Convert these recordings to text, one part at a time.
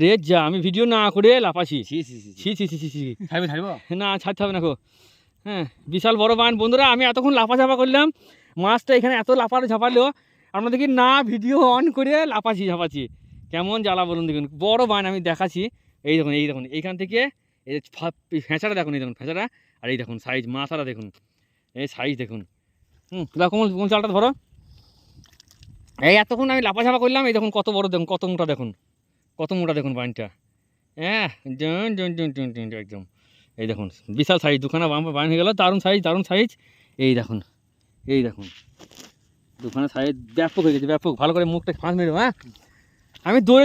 রে যা আমি ভিডিও না করে লাফাছি। ছি ছি ছি ছি ছি ছি ছি ছি ছাড়বো না ছাড়তে হবে না গো। হ্যাঁ বিশাল বড় বান বন্ধুরা, আমি এতক্ষণ লাফাঝাপা করলাম, মাছটা এখানে এত ঝাপালো আমরা দেখি না ভিডিও অন করে ঝাপাচ্ছি। কেমন জ্বালা বলুন দেখুন, বড় বান আমি দেখাচ্ছি। এই দেখুন এইখান থেকে এই ফেঁচাটা দেখুন, এই দেখুন ফেঁচাটা, আর এই দেখুন সাইজ মাথাটা দেখুন, এই সাইজ দেখুন। কোন চালটা ধরো। এই এতক্ষণ আমি লাফাঝাপা করলাম, এই দেখুন কত বড় দেখুন, কত মোটা দেখুন বানটা। হ্যাঁ একদম এই দেখুন বিশাল সাইজ, দুখানা বান হয়ে গেল, দারুণ সাইজ। এই দেখুন দুখানা সাইজ ব্যাপক হয়ে গেছে, ব্যাপক। ভালো করে মুখটা ফাঁস মেরো। হ্যাঁ আমি দৌড়ে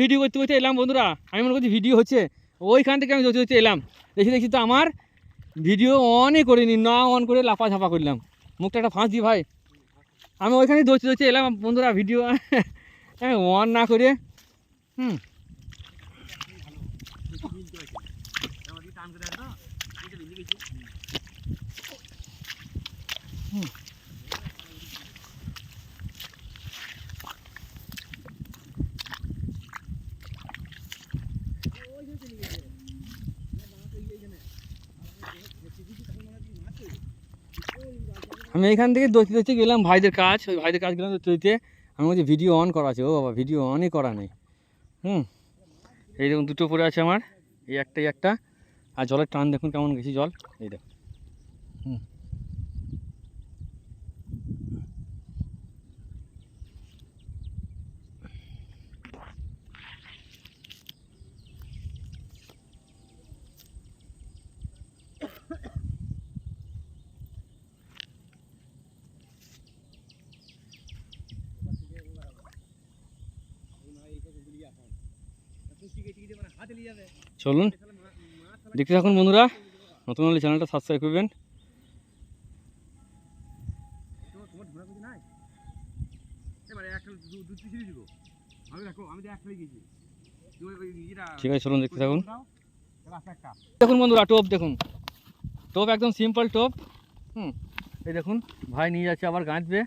ভিডিও করতে এলাম বন্ধুরা, আমি মনে করছি ভিডিও হচ্ছে, ওইখান থেকে আমি দৌড়তে এলাম, দেখি তো আমার ভিডিও অনই করিনি, না অন করে লাফাঝাপা করলাম, মুখটা একটা ফাঁস দিই ভাই। আমি ওইখানে দৌড়তে এলাম বন্ধুরা, ভিডিও অন না করে। আমি এখান থেকে দৌড়তে গেলাম ভাইদের কাজ, ওই ভাইদের কাজ গেলাম দৌড়তে। আমি বলছি ভিডিও অন করা আছে, ও বাবা ভিডিও অনই করা নেই। এই দেখুন দুটো পড়ে আছে আমার, এই একটা। আর জলের টান দেখুন কেমন গেছি জল, এই দেখুন। চলুন দেখতে থাকুন বন্ধুরা, নতুন হলে চ্যানেলটা সাবস্ক্রাইব করবেন। ঠিক আছে চলুন দেখতে থাকুন। দেখুন বন্ধুরা টোপ দেখুন, টোপ একদম সিম্পল টোপ। এই দেখুন ভাই নিয়ে যাচ্ছে আবার গাঁথবে।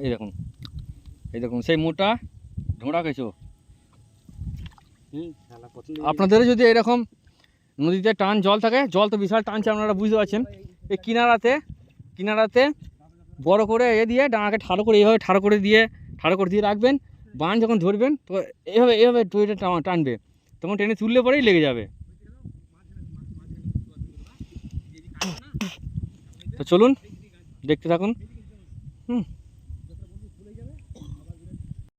এই দেখুন সেই মোটা ঢোঁড়া কেঁচো। আপনাদেরও যদি এরকম নদীতে টান জল থাকে, জল তো বিশাল টানছে আপনারা বুঝতে পারছেন, এই কিনারাতে বড় করে দিয়ে ডাঙাকে ঠাড়ো করে এইভাবে ঠাড়ো করে দিয়ে রাখবেন। বান যখন ধরবেন তো এইভাবে টুইটা টানবে, তখন টেনে তুললে পরেই লেগে যাবে। তো চলুন দেখতে থাকুন।